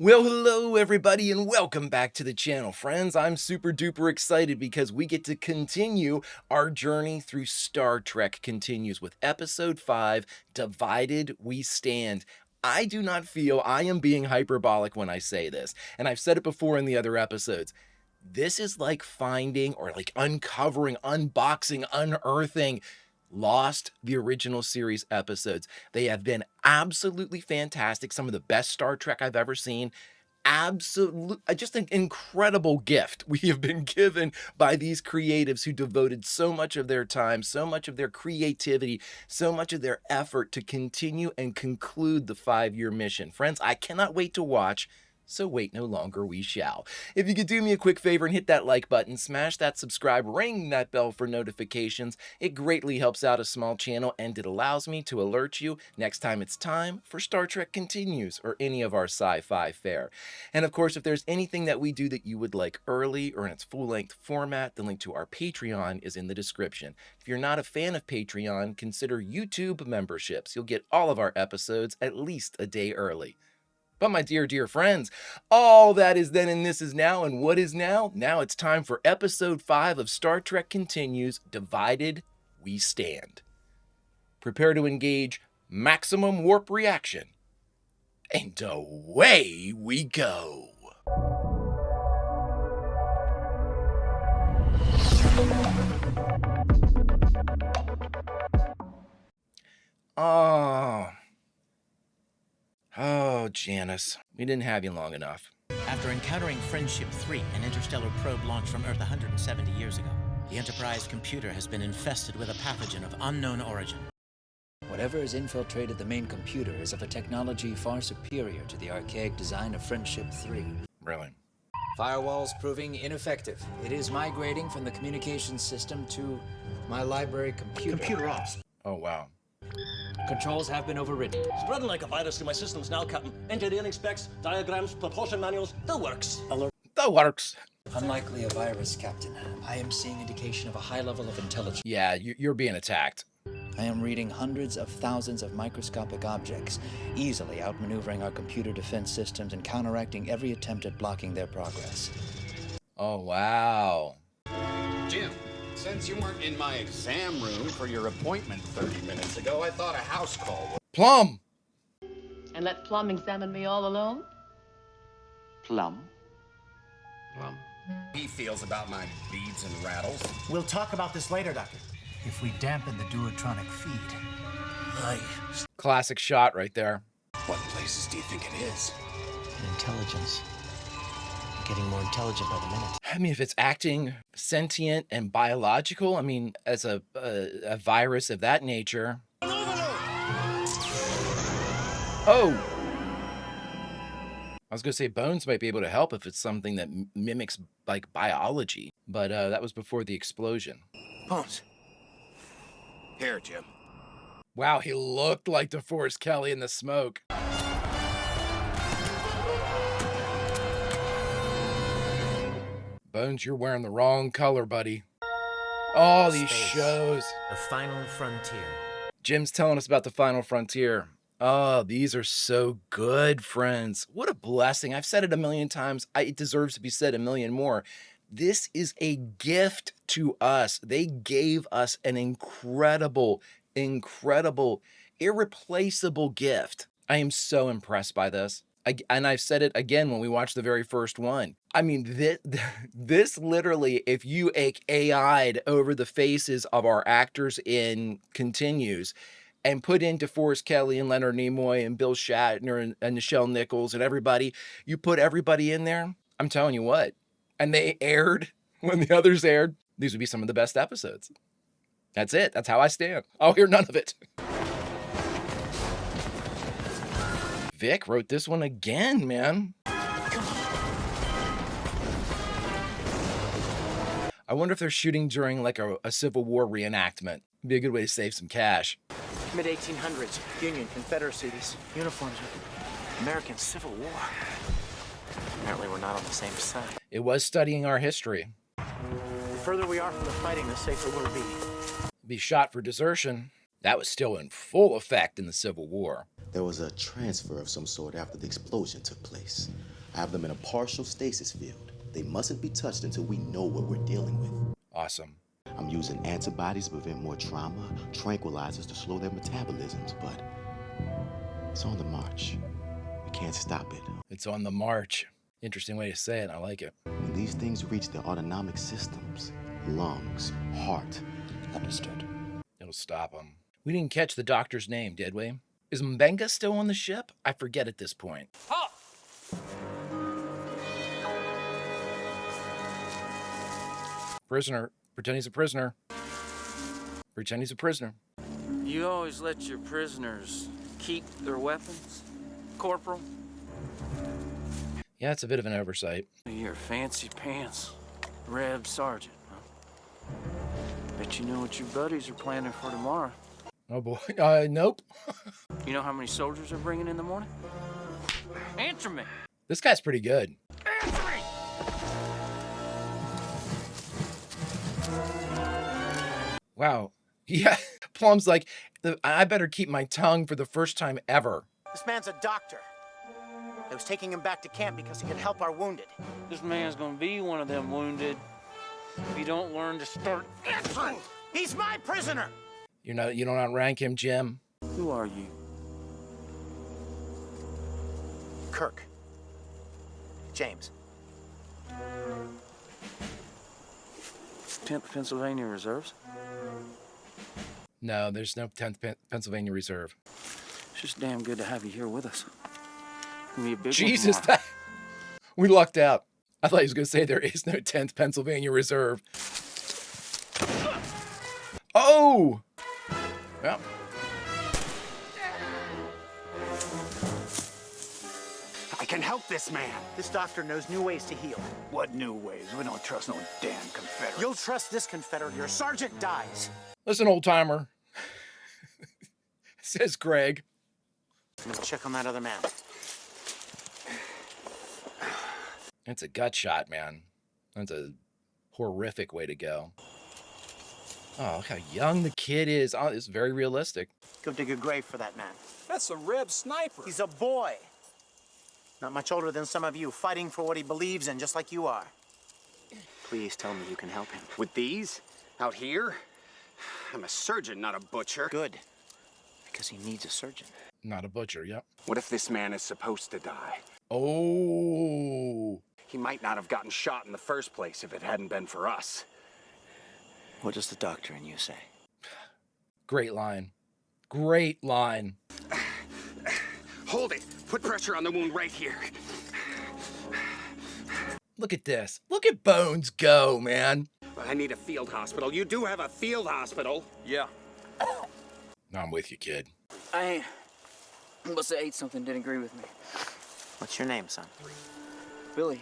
Well, hello everybody and welcome back to the channel, friends. I'm super duper excited because we get to continue our journey through Star Trek Continues with episode 5, Divided We Stand. I do not feel I am being hyperbolic when I say this, and I've said it before in the other episodes. This is like finding or like uncovering, unboxing, unearthing Lost, the original series episodes. They have been absolutely fantastic. Some of the best Star Trek I've ever seen. Just an incredible gift we have been given by these creatives who devoted so much of their time, so much of their creativity, so much of their effort to continue and conclude the 5-year mission. Friends, I cannot wait to watch. So wait no longer, we shall. If you could do me a quick favor and hit that like button, smash that subscribe, ring that bell for notifications. It greatly helps out a small channel and it allows me to alert you next time it's time for Star Trek Continues or any of our sci-fi fare. And of course, if there's anything that we do that you would like early or in its full-length format, the link to our Patreon is in the description. If you're not a fan of Patreon, consider YouTube memberships. You'll get all of our episodes at least a day early. But my dear, dear friends, all that is then and this is now, and what is now? Now it's time for episode 5 of Star Trek Continues, Divided We Stand. Prepare to engage maximum warp reaction. And away we go. Oh, Janice, we didn't have you long enough. After encountering Friendship 3, an interstellar probe launched from Earth 170 years ago, the Enterprise computer has been infested with a pathogen of unknown origin. Whatever has infiltrated the main computer is of a technology far superior to the archaic design of Friendship 3. Really? Firewall's proving ineffective. It is migrating from the communications system to my library computer. Computer ops. Oh, wow. Controls have been overridden. Spreading like a virus through my systems now, Captain. Engineering specs, diagrams, propulsion manuals, the works. Alert. The works. Unlikely a virus, Captain. I am seeing indication of a high level of intelligence. Yeah, you're being attacked. I am reading hundreds of thousands of microscopic objects, easily outmaneuvering our computer defense systems and counteracting every attempt at blocking their progress. Oh, wow. Jim, since you weren't in my exam room for your appointment 30 minutes ago, I thought a house call would... Plum! And let Plum examine me all alone? Plum? Plum. He feels about my beads and rattles. We'll talk about this later, Doctor. If we dampen the duotronic feed. Classic shot right there. What places do you think it is? Intelligence. Getting more intelligent by the minute. I mean, if it's acting sentient and biological, I mean, as a virus of that nature. Oh! I was going to say Bones might be able to help if it's something that mimics, like, biology. But that was before the explosion. Bones. Here, Jim. Wow, he looked like DeForest Kelly in the smoke. Bones, you're wearing the wrong color, buddy. Oh, these shows. The Final Frontier. Jim's telling us about the Final Frontier. Oh, these are so good, friends. What a blessing. I've said it a million times. It deserves to be said a million more. This is a gift to us. They gave us an incredible, irreplaceable gift. I am so impressed by this. And I've said it again when we watched the very first one. I mean, this literally, if you AI'd over the faces of our actors in Continues and put in DeForest Kelly and Leonard Nimoy and Bill Shatner and Nichelle Nichols and everybody, you put everybody in there, I'm telling you what. And they aired when the others aired, these would be some of the best episodes. That's it. That's how I stand. I'll hear none of it. Vic wrote this one again, man. I wonder if they're shooting during like a Civil War reenactment. Be a good way to save some cash. Mid-1800s, Union, Confederacy, these uniforms are American Civil War. Apparently we're not on the same side. It was studying our history. The further we are from the fighting, the safer we'll be. Be shot for desertion. That was still in full effect in the Civil War. There was a transfer of some sort after the explosion took place. I have them in a partial stasis field. They mustn't be touched until we know what we're dealing with. Awesome. I'm using antibodies to prevent more trauma, tranquilizers to slow their metabolisms, but it's on the march. We can't stop it. It's on the march. Interesting way to say it. I like it. When these things reach their autonomic systems, lungs, heart. Understood. It'll stop them. We didn't catch the doctor's name, did we? Is Mbenga still on the ship? I forget at this point. Halt! Prisoner. Pretend he's a prisoner. Pretend he's a prisoner. You always let your prisoners keep their weapons, Corporal? Yeah, it's a bit of an oversight. You're fancy pants, Reb Sergeant, huh? Bet you know what your buddies are planning for tomorrow. Oh boy, nope. You know how many soldiers they're bringing in the morning? Answer me! This guy's pretty good. Answer me! Wow. Yeah, Plum's like, I better keep my tongue for the first time ever. This man's a doctor. I was taking him back to camp because he could help our wounded. This man's gonna be one of them wounded if you don't learn to start answering. He's my prisoner! You don't outrank him, Jim. Who are you? Kirk. James. 10th Pennsylvania Reserves? No, there's no 10th Pennsylvania Reserve. It's just damn good to have you here with us. Gonna be a big Jesus, one tomorrow. we lucked out. I thought he was going to say there is no 10th Pennsylvania Reserve. Oh! Yeah. I can help this man. This doctor knows new ways to heal. What new ways? We don't trust no damn Confederate. You'll trust this Confederate, your sergeant dies. Listen, old timer. Says Greg. I'm gonna check on that other man. That's a gut shot, man. That's a horrific way to go. Oh, look how young the kid is. Oh, it's very realistic. Go dig a grave for that man. That's a Reb sniper. He's a boy. Not much older than some of you, fighting for what he believes in, just like you are. Please tell me you can help him. With these? Out here? I'm a surgeon, not a butcher. Good. Because he needs a surgeon. Not a butcher, yep. What if this man is supposed to die? Oh. He might not have gotten shot in the first place if it hadn't been for us. What does the doctor and you say? Great line. Great line. Hold it. Put pressure on the wound right here. Look at this. Look at Bones go, man. I need a field hospital. You do have a field hospital. Yeah. No, I'm with you, kid. I must have ate something didn't agree with me. What's your name, son? Billy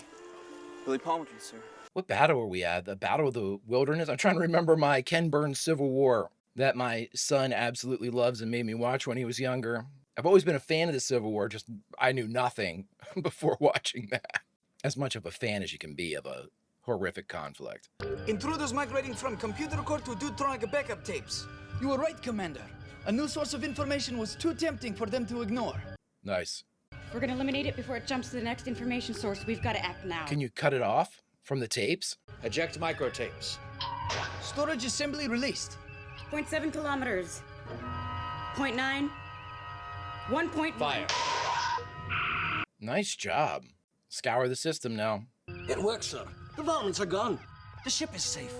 Palmerton, sir. What battle are we at? The Battle of the Wilderness? I'm trying to remember my Ken Burns Civil War that my son absolutely loves and made me watch when he was younger. I've always been a fan of the Civil War, just I knew nothing before watching that. As much of a fan as you can be of a horrific conflict. Intruders migrating from computer core to dutronic backup tapes. You were right, Commander. A new source of information was too tempting for them to ignore. Nice. If we're gonna eliminate it before it jumps to the next information source, we've got to act now. Can you cut it off from the tapes? Eject microtapes. Storage assembly released. 0.7 kilometers. 0.9. 1.1. Fire. Nice job. Scour the system now. It works, sir. The varmints are gone. The ship is safe.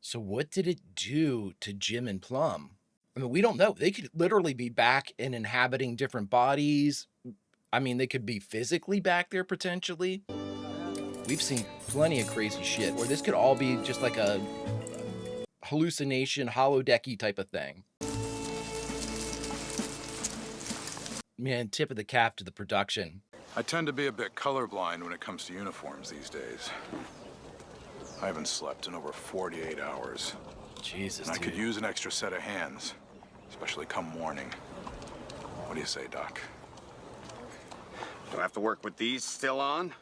So what did it do to Jim and Plum? I mean, we don't know. They could literally be back and inhabiting different bodies. I mean, they could be physically back there potentially. We've seen plenty of crazy shit where this could all be just like a hallucination, holodecky type of thing. Man, tip of the cap to the production. I tend to be a bit colorblind when it comes to uniforms these days. I haven't slept in over 48 hours. Jesus, and I could use an extra set of hands, especially come morning. What do you say, Doc? Do I have to work with these still on?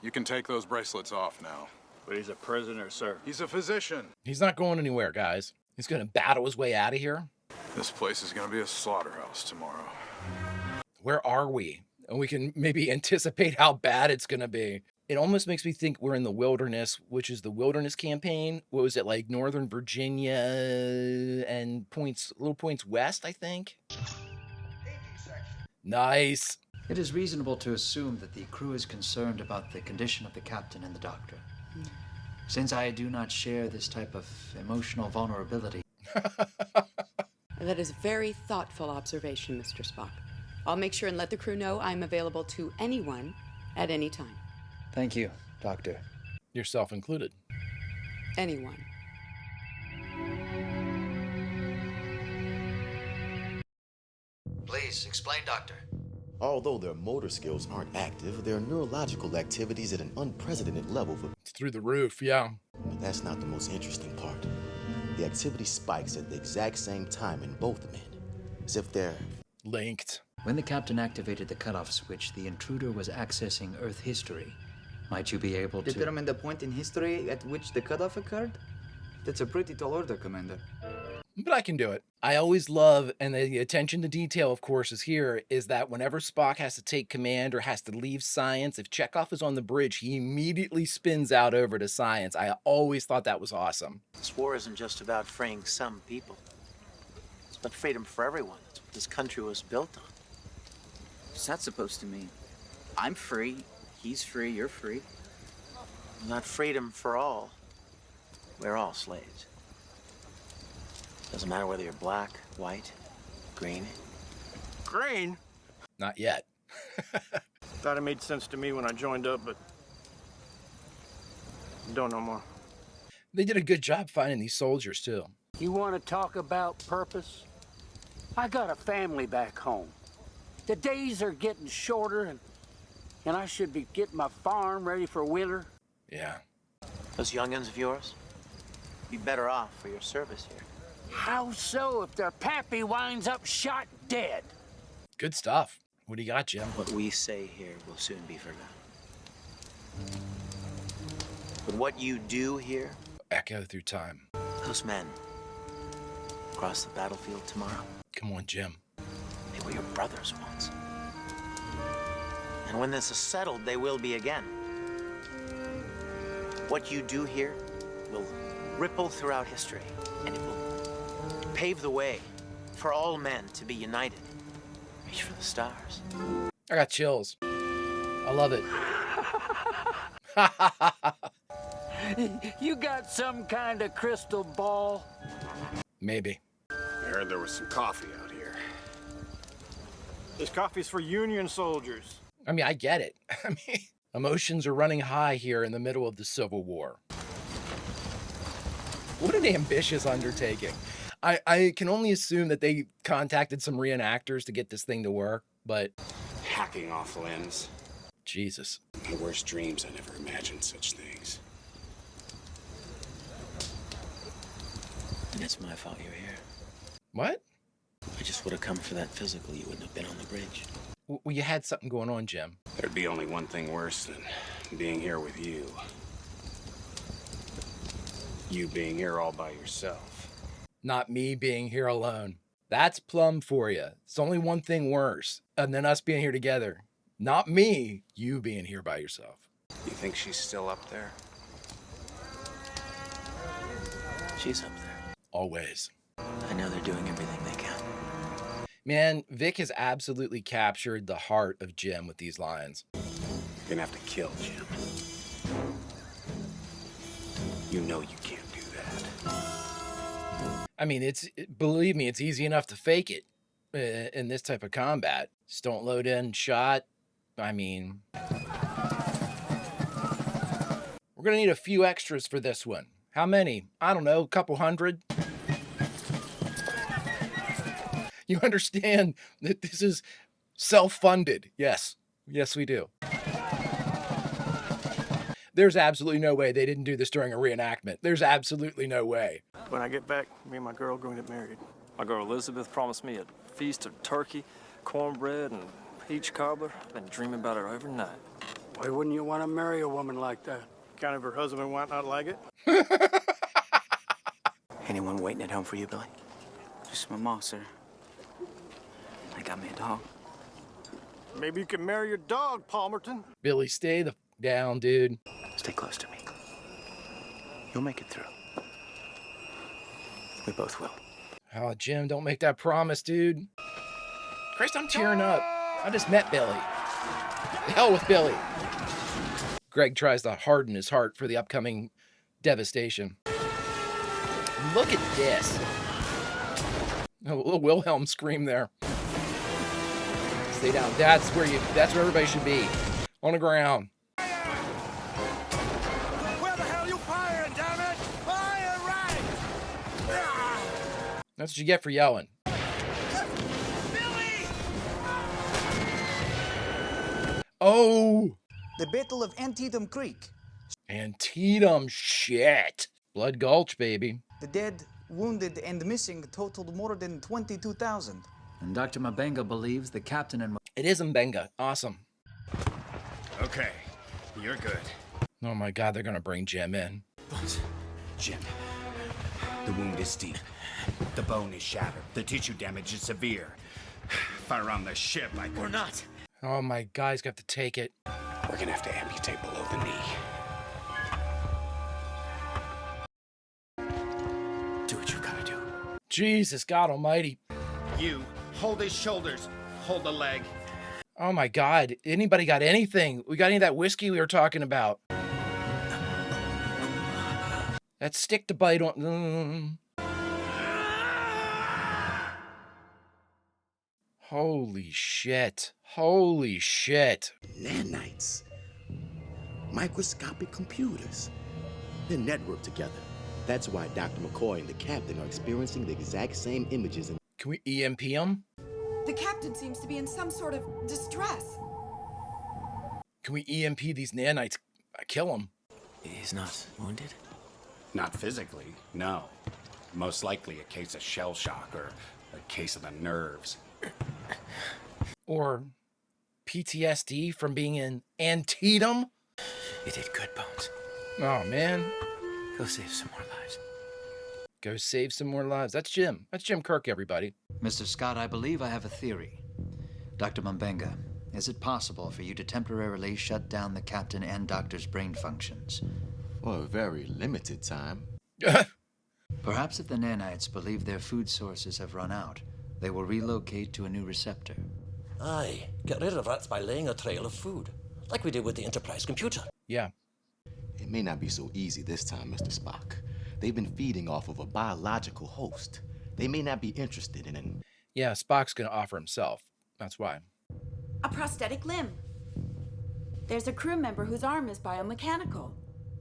You can take those bracelets off now. But he's a prisoner, sir. He's a physician. He's not going anywhere, guys. He's going to battle his way out of here. This place is going to be a slaughterhouse tomorrow. Where are we? And we can maybe anticipate how bad it's going to be. It almost makes me think we're in the wilderness, which is the wilderness campaign. What was it, like Northern Virginia and little points west, I think? Nice. It is reasonable to assume that the crew is concerned about the condition of the captain and the doctor. Since I do not share this type of emotional vulnerability. That is a very thoughtful observation, Mr. Spock. I'll make sure and let the crew know I'm available to anyone at any time. Thank you, Doctor. Yourself included. Anyone. Please, explain, Doctor. Although their motor skills aren't active, their neurological activities at an unprecedented level. It's through the roof, yeah. But that's not the most interesting part. The activity spikes at the exact same time in both men, as if they're linked. When the captain activated the cutoff switch, the intruder was accessing Earth history. Might you be able to determine the point in history at which the cutoff occurred? That's a pretty tall order, Commander. But I can do it. I always love, and the attention to detail, of course, is here, is that whenever Spock has to take command or has to leave science, if Chekhov is on the bridge, he immediately spins out over to science. I always thought that was awesome. This war isn't just about freeing some people. It's about freedom for everyone. That's what this country was built on. What's that supposed to mean? I'm free, he's free, you're free. Not freedom for all. We're all slaves. Doesn't matter whether you're black, white, green. Green? Not yet. Thought it made sense to me when I joined up, but don't no more. They did a good job finding these soldiers, too. You want to talk about purpose? I got a family back home. The days are getting shorter, and I should be getting my farm ready for winter. Yeah. Those young'uns of yours, be better off for your service here. How so if their pappy winds up shot dead? Good stuff. What do you got, Jim? What we say here will soon be forgotten. But what you do here... echo through time. Those men cross the battlefield tomorrow. Come on, Jim. They were your brothers once. And when this is settled, they will be again. What you do here will ripple throughout history, and it will pave the way for all men to be united. Reach for the stars. I got chills. I love it. You got some kind of crystal ball? Maybe. I heard there was some coffee out here. This coffee's for Union soldiers. I mean, I get it. I mean, emotions are running high here in the middle of the Civil War. What an ambitious undertaking. I can only assume that they contacted some reenactors to get this thing to work, but... hacking off limbs. Jesus. My worst dreams, I never imagined such things. And it's my fault you're here. What? I just would have come for that physical. You wouldn't have been on the bridge. Well, you had something going on, Jim. There'd be only one thing worse than being here with you. You being here all by yourself. Not me being here alone. That's plum for you. It's only one thing worse, and then us being here together. Not me, you being here by yourself. You think she's still up there? She's up there. Always. I know they're doing everything they can. Man, Vic has absolutely captured the heart of Jim with these lines. You're gonna have to kill Jim. You know you can't do that. I mean, believe me, it's easy enough to fake it in this type of combat. Just don't load in shot. I mean, we're gonna need a few extras for this one. How many? I don't know, a couple hundred. You understand that this is self-funded. Yes. Yes, we do. There's absolutely no way they didn't do this during a reenactment. There's absolutely no way. When I get back, me and my girl are going to get married. My girl Elizabeth promised me a feast of turkey, cornbread, and peach cobbler. I've been dreaming about it overnight. Why wouldn't you want to marry a woman like that? Kind of her husband might not like it. Anyone waiting at home for you, Billy? Just my ma, sir. I got me a dog. Maybe you can marry your dog, Palmerton. Billy, stay the down, dude. Stay close to me. You'll make it through. We both will. Oh, Jim, don't make that promise, dude. Christ, I'm tearing up. I just met Billy. The hell with Billy. Greg tries to harden his heart for the upcoming devastation. Look at this. Oh, a little Wilhelm scream there. Stay down. That's where everybody should be. On the ground. Where the hell are you firing, damn it? Fire right! That's what you get for yelling. Billy! Oh! The Battle of Antietam Creek. Antietam, shit. Blood Gulch, baby. The dead, wounded, and missing totaled more than 22,000. And Dr. Mabenga believes the captain and... It is Mbenga. Awesome. Okay, you're good. Oh my God, they're gonna bring Jim in. Jim, the wound is deep. The bone is shattered. The tissue damage is severe. If I were on the ship, I could... We're not. Oh my God, he's got to take it. We're gonna have to amputate below the knee. Do what you gotta do. Jesus, God almighty. You, hold his shoulders. Hold the leg. Oh my God, anybody got anything? We got any of that whiskey we were talking about? That stick to bite on. Holy shit. Holy shit. Nanites. Microscopic computers. They're networked together. That's why Dr. McCoy and the captain are experiencing the exact same images. Can we EMP them? The captain seems to be in some sort of distress. Can we EMP these nanites? Kill them. He's not wounded? Not physically, no. Most likely a case of shell shock or a case of the nerves. Or PTSD from being in Antietam? You did good, Bones. Oh, man. Go save some more lives. Go save some more lives. That's Jim. That's Jim Kirk, everybody. Mr. Scott, I believe I have a theory. Dr. Mbenga, is it possible for you to temporarily shut down the captain and doctor's brain functions? For a very limited time. Perhaps if the nanites believe their food sources have run out, they will relocate to a new receptor. Aye, get rid of rats by laying a trail of food, like we did with the Enterprise computer. Yeah. It may not be so easy this time, Mr. Spock. They've been feeding off of a biological host. They may not be interested in an... Yeah, Spock's gonna offer himself. That's why. A prosthetic limb. There's a crew member whose arm is biomechanical.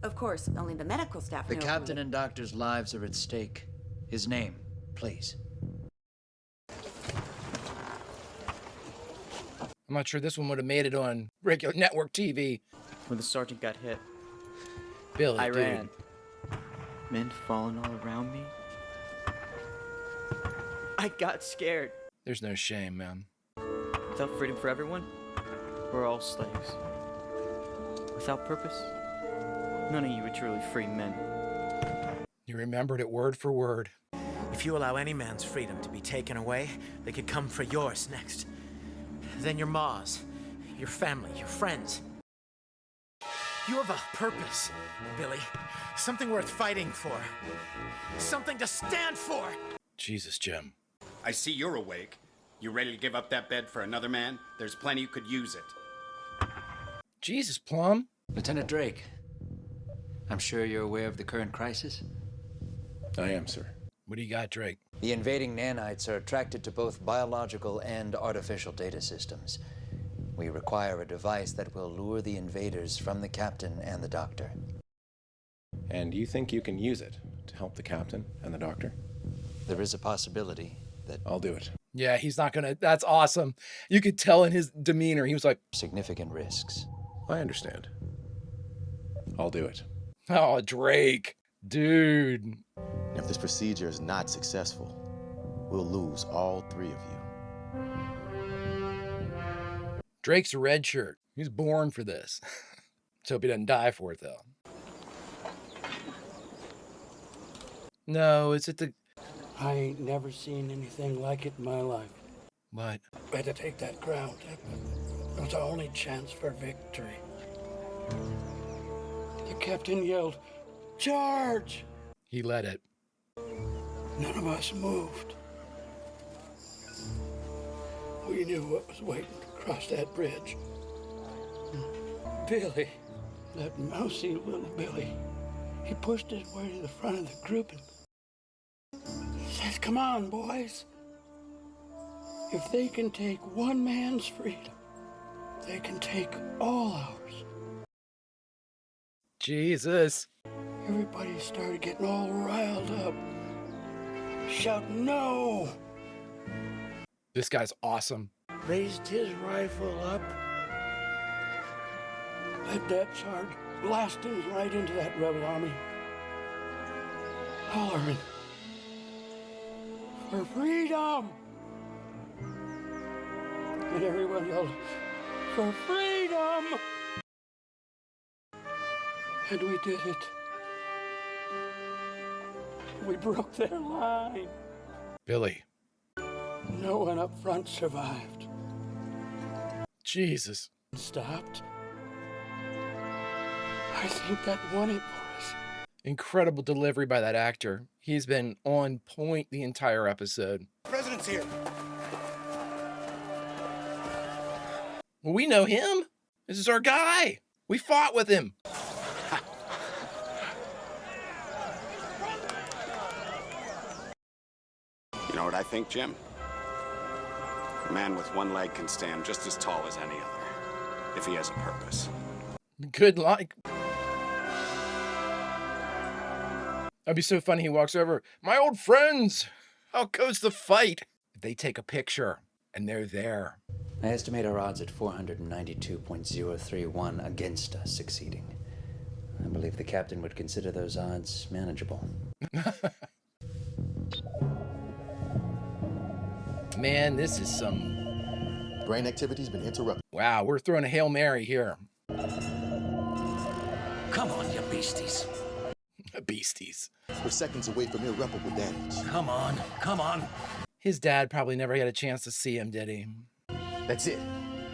Of course, only the medical staff The know. captain and doctor's lives are at stake. His name, please. I'm not sure this one would have made it on regular network TV. When the sergeant got hit, Billy, I dude. ran. Men falling all around me. I got scared. There's no shame, man. Without freedom for everyone, we're all slaves. Without purpose, none of you are truly free men. You remembered it word for word. If you allow any man's freedom to be taken away, they could come for yours next. Then your ma's, your family, your friends. You have a purpose, Billy. Something worth fighting for. Something to stand for. Jesus, Jim. I see you're awake. You ready to give up that bed for another man? There's plenty who could use it. Jesus, Plum. Lieutenant Drake, I'm sure you're aware of the current crisis? I am, sir. What do you got, Drake? The invading nanites are attracted to both biological and artificial data systems. We require a device that will lure the invaders from the captain and the doctor. And you think you can use it to help the captain and the doctor? There is a possibility that... I'll do it. Yeah, he's not gonna... That's awesome. You could tell in his demeanor. He was like... Significant risks. I understand. I'll do it. Oh, Drake. Dude. If this procedure is not successful, we'll lose all three of you. Drake's a red shirt. He's born for this. Let's hope he doesn't die for it, though. No, is it the... I ain't never seen anything like it in my life. What? We had to take that ground. It was our only chance for victory. The captain yelled, "Charge!" He led it. None of us moved. We knew what was waiting across that bridge. Billy, that mousy little Billy, he pushed his way to the front of the group and says, "Come on, boys. If they can take one man's freedom, they can take all ours." Jesus. Everybody started getting all riled up, shouting, "No!" This guy's awesome. Raised his rifle up, let that charge blasting right into that rebel army, hollering for freedom. And everyone yelled, "For freedom!" And we did it. We broke their line. Billy. No one up front survived. Jesus. Stopped. I think that won it for us. Incredible delivery by that actor. He's been on point the entire episode. President's here. Well, we know him. This is our guy. We fought with him. You know what I think, Jim? A man with one leg can stand just as tall as any other, if he has a purpose. Good luck. That'd be so funny. He walks over. "My old friends, how goes the fight?" They take a picture, and they're there. I estimate our odds at 492.031 against us succeeding. I believe the captain would consider those odds manageable. Man, this is some... Brain activity's been interrupted. Wow, we're throwing a Hail Mary here. Come on, you beasties. Beasties. We're seconds away from irreparable damage. Come on, come on. His dad probably never had a chance to see him, did he? That's it.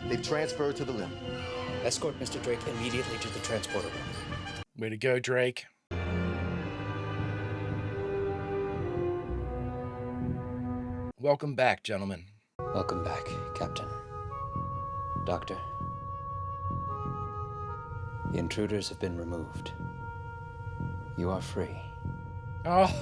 They've transferred to the limb. Escort Mr. Drake immediately to the transporter room. Way to go, Drake. Welcome back, gentlemen. Welcome back, Captain. Doctor. The intruders have been removed. You are free. Oh.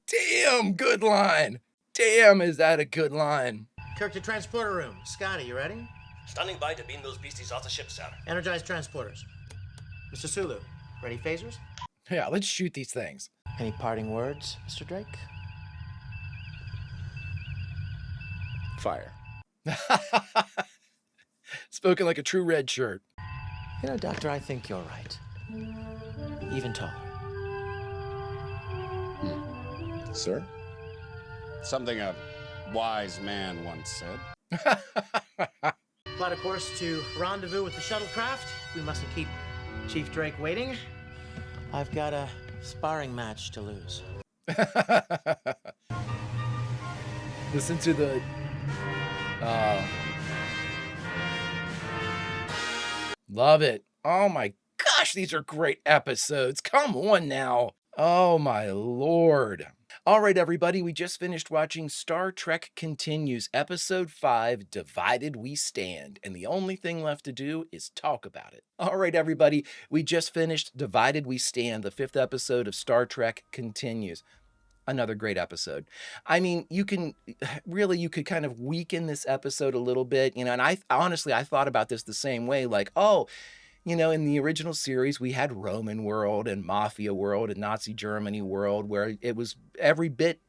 Damn, good line. Damn, is that a good line? Kirk to transporter room. Scotty, you ready? Standing by to beam those beasties off the ship, sir. Energize transporters. Mr. Sulu, ready phasers? Yeah, let's shoot these things. Any parting words, Mr. Drake? Fire. Spoken like a true red shirt. You know, Doctor, I think you're right. Even taller. Sir? Something a wise man once said. Plot a course to rendezvous with the shuttlecraft. We mustn't keep Chief Drake waiting. I've got a sparring match to lose. Listen to the... Love it. Oh my gosh, these are great episodes. Come on now. Oh my Lord. All right, everybody, we just finished watching Star Trek Continues, Episode 5, Divided We Stand, and the only thing left to do is talk about it. All right, everybody, we just finished Divided We Stand, the 5th episode of Star Trek Continues. Another great episode. I mean, you could kind of weaken this episode a little bit, and I thought about this the same way, like, oh, in the original series, we had Roman world and Mafia world and Nazi Germany world, where it was every bit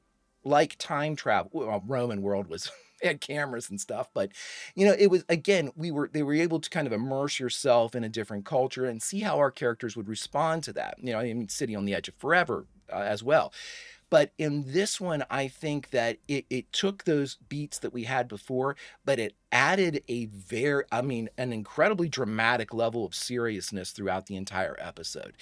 like time travel. Well, Roman world was had cameras and stuff, but it was, again, they were able to kind of immerse yourself in a different culture and see how our characters would respond to that. City on the Edge of Forever as well. But in this one, I think that it took those beats that we had before, but it added an incredibly dramatic level of seriousness throughout the entire episode.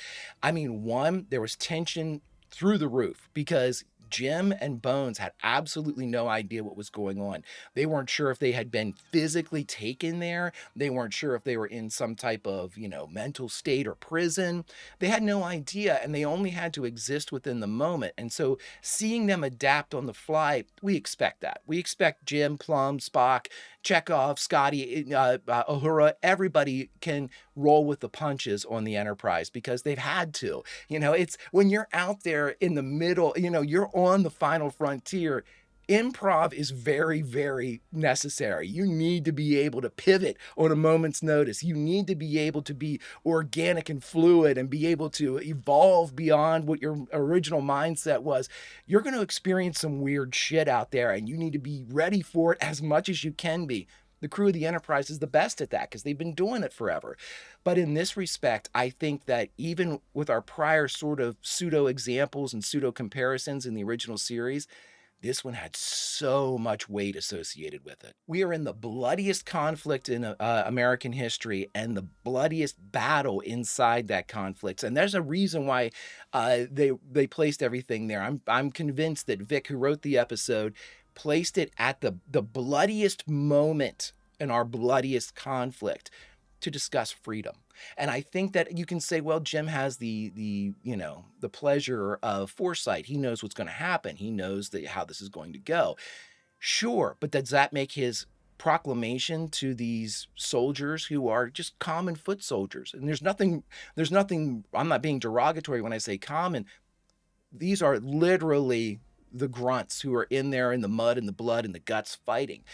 I mean, one, there was tension through the roof because Jim and Bones had absolutely no idea what was going on. They weren't sure if they had been physically taken there. They weren't sure if they were in some type of, mental state or prison. They had no idea, and they only had to exist within the moment. And so seeing them adapt on the fly, we expect that. We expect Jim, Plum, Spock, Chekhov, Scotty, Uhura, everybody can roll with the punches on the Enterprise because they've had to. It's when you're out there in the middle, you're on the final frontier. Improv is very, very necessary. You need to be able to pivot on a moment's notice. You need to be able to be organic and fluid and be able to evolve beyond what your original mindset was. You're going to experience some weird shit out there, and you need to be ready for it as much as you can be. The crew of the Enterprise is the best at that because they've been doing it forever. But in this respect, I think that even with our prior sort of pseudo examples and pseudo comparisons in the original series, this one had so much weight associated with it. We are in the bloodiest conflict in American history and the bloodiest battle inside that conflict. And there's a reason why they placed everything there. I'm convinced that Vic, who wrote the episode, placed it at the bloodiest moment in our bloodiest conflict to discuss freedom. And I think that you can say, well, Jim has the pleasure of foresight. He knows what's going to happen. He knows how this is going to go. Sure, but does that make his proclamation to these soldiers who are just common foot soldiers? And there's nothing, I'm not being derogatory when I say common. These are literally the grunts who are in there in the mud and the blood and the guts fighting.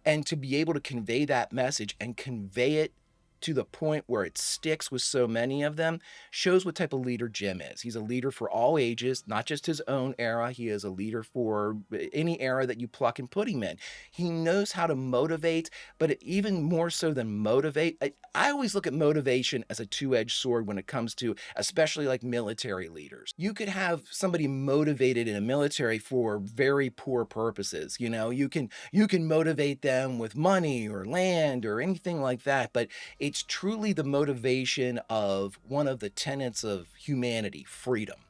And to be able to convey that message and convey it to the point where it sticks with so many of them shows what type of leader Jim is. He's a leader for all ages, not just his own era. He is a leader for any era that you pluck and put him in. He knows how to motivate, but even more so than motivate, I always look at motivation as a two-edged sword when it comes to especially like military leaders. You could have somebody motivated in a military for very poor purposes. You can motivate them with money or land or anything like that, but it's truly the motivation of one of the tenets of humanity, freedom,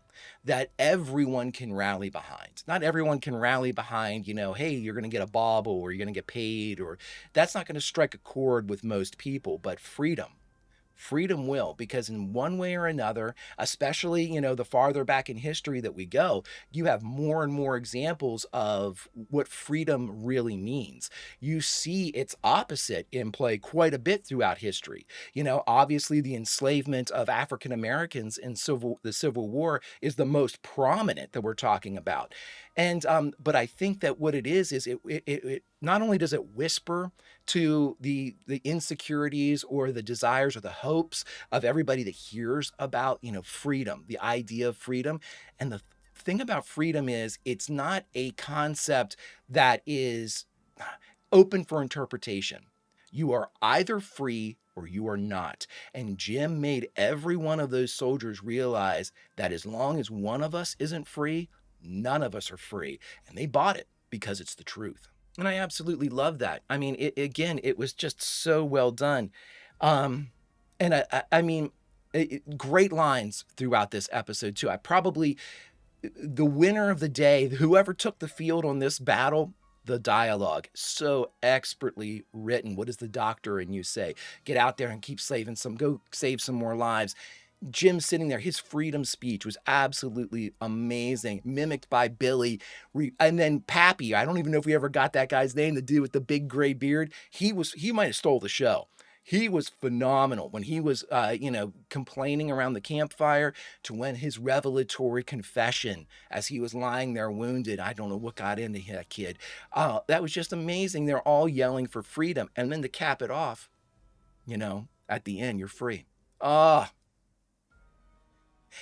that everyone can rally behind. Not everyone can rally behind, hey, you're going to get a bauble or you're going to get paid, or that's not going to strike a chord with most people, but freedom. Freedom will, because in one way or another, especially, the farther back in history that we go, you have more and more examples of what freedom really means. You see its opposite in play quite a bit throughout history. Obviously the enslavement of African Americans in the Civil War is the most prominent that we're talking about. And but I think that what it is it not only does it whisper to the insecurities or the desires or the hopes of everybody that hears about, freedom, the idea of freedom. And the thing about freedom is it's not a concept that is open for interpretation. You are either free or you are not. And Jim made every one of those soldiers realize that as long as one of us isn't free, none of us are free. And they bought it because it's the truth. And I absolutely love that. I mean, it was just so well done. And I mean, great lines throughout this episode too. The winner of the day, whoever took the field on this battle, the dialogue, so expertly written. What does the doctor and you say? Get out there and go save some more lives. Jim sitting there, his freedom speech was absolutely amazing, mimicked by Billy. And then Pappy, I don't even know if we ever got that guy's name, the dude with the big gray beard. He might have stole the show. He was phenomenal when he was, complaining around the campfire to when his revelatory confession as he was lying there wounded. I don't know what got into that kid. That was just amazing. They're all yelling for freedom. And then to cap it off, at the end, you're free.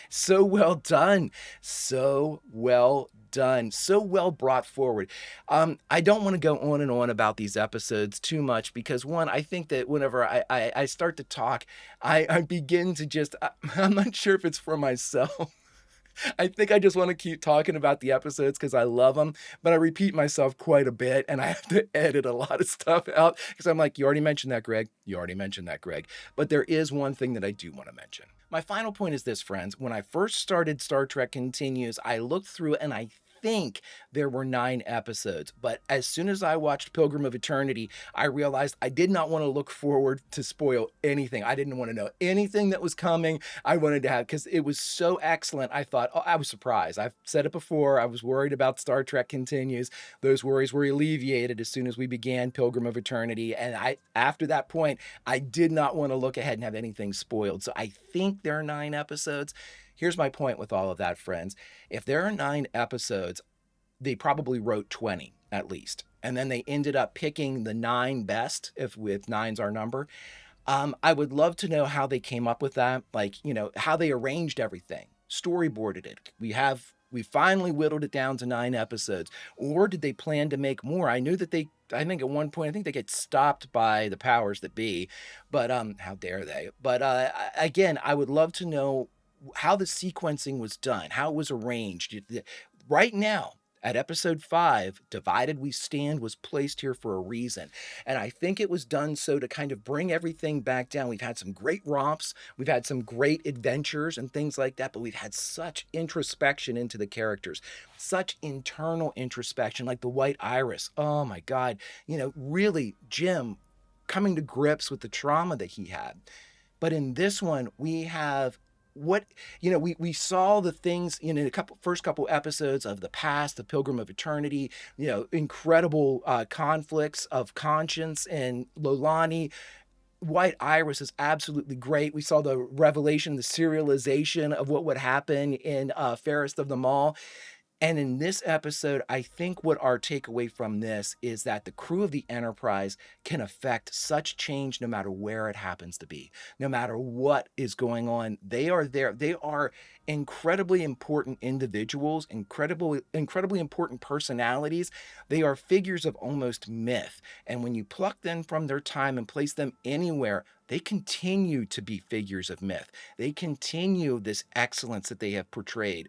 So well done. So well done. So well brought forward. I don't want to go on and on about these episodes too much because, one, I think that whenever I start to talk, I begin to I'm not sure if it's for myself I think I just want to keep talking about the episodes because I love them, but I repeat myself quite a bit and I have to edit a lot of stuff out because I'm like, you already mentioned that, Greg. You already mentioned that, Greg. But there is one thing that I do want to mention. My final point is this, friends. When I first started Star Trek Continues, I looked through and I think there were 9 episodes. But as soon as I watched Pilgrim of Eternity, I realized I did not want to look forward to spoil anything. I didn't want to know anything that was coming. I wanted to have, because it was so excellent. I thought, oh, I was surprised. I've said it before. I was worried about Star Trek Continues. Those worries were alleviated as soon as we began Pilgrim of Eternity. And after that point, I did not want to look ahead and have anything spoiled. So I think there are 9 episodes. Here's my point with all of that, friends. If there are 9 episodes, they probably wrote 20 at least. And then they ended up picking the 9 best, if 9's our number. I would love to know how they came up with that, like, how they arranged everything, storyboarded it. We finally whittled it down to 9 episodes. Or did they plan to make more? I knew that I think at one point, they get stopped by the powers that be, but how dare they? But again, I would love to know how the sequencing was done, how it was arranged. Right now, at episode 5, Divided We Stand was placed here for a reason. And I think it was done so to kind of bring everything back down. We've had some great romps, we've had some great adventures and things like that, but we've had such introspection into the characters, such internal introspection, like the White Iris. Oh my God. Really, Jim coming to grips with the trauma that he had. But in this one, we have we saw the things in the first couple episodes of the past, the Pilgrim of Eternity, incredible conflicts of conscience and Lolani. White Iris is absolutely great. We saw the revelation, the serialization of what would happen in Fairest of Them All. And in this episode, I think what our takeaway from this is that the crew of the Enterprise can affect such change no matter where it happens to be, no matter what is going on. They are there. They are incredibly important individuals, incredibly important personalities. They are figures of almost myth. And when you pluck them from their time and place them anywhere, they continue to be figures of myth. They continue this excellence that they have portrayed.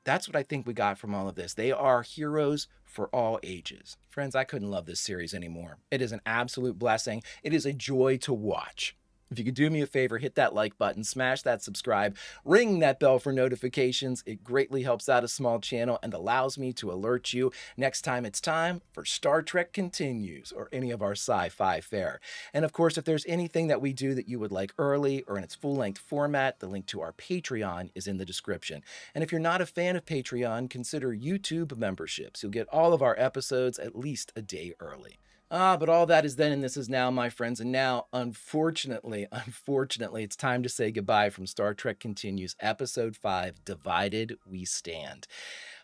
That's what I think we got from all of this. They are heroes for all ages. Friends, I couldn't love this series anymore. It is an absolute blessing. It is a joy to watch. If you could do me a favor, hit that like button, smash that subscribe, ring that bell for notifications. It greatly helps out a small channel and allows me to alert you next time it's time for Star Trek Continues or any of our sci-fi fare. And of course, if there's anything that we do that you would like early or in its full-length format, the link to our Patreon is in the description. And if you're not a fan of Patreon, consider YouTube memberships. You'll get all of our episodes at least a day early. But all that is then and this is now, my friends. And now, unfortunately, it's time to say goodbye from Star Trek Continues, Episode 5, Divided We Stand.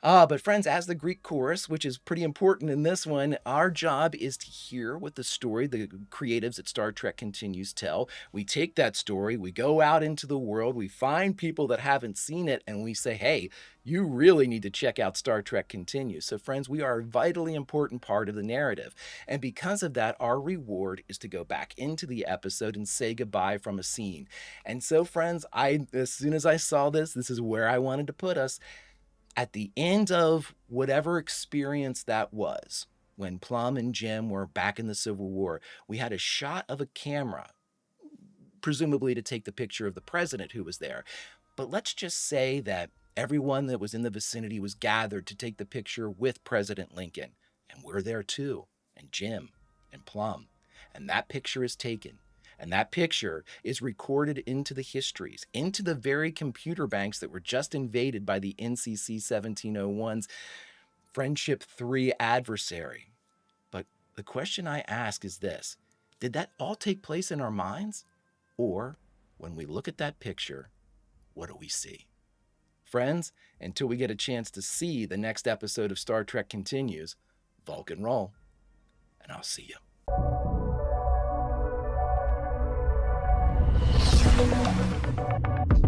But friends, as the Greek chorus, which is pretty important in this one, our job is to hear what the story the creatives at Star Trek Continues tell. We take that story, we go out into the world, we find people that haven't seen it, and we say, hey, you really need to check out Star Trek Continues. So friends, we are a vitally important part of the narrative. And because of that, our reward is to go back into the episode and say goodbye from a scene. And so friends, as soon as I saw this is where I wanted to put us. At the end of whatever experience that was, when Plum and Jim were back in the Civil War, we had a shot of a camera, presumably to take the picture of the president who was there. But let's just say that everyone that was in the vicinity was gathered to take the picture with President Lincoln. And we're there too, and Jim and Plum. And that picture is taken. And that picture is recorded into the histories, into the very computer banks that were just invaded by the NCC 1701's Friendship 3 adversary. But the question I ask is this: did that all take place in our minds? Or, when we look at that picture, what do we see? Friends, until we get a chance to see the next episode of Star Trek Continues, Vulcan roll, and I'll see you. Thank you.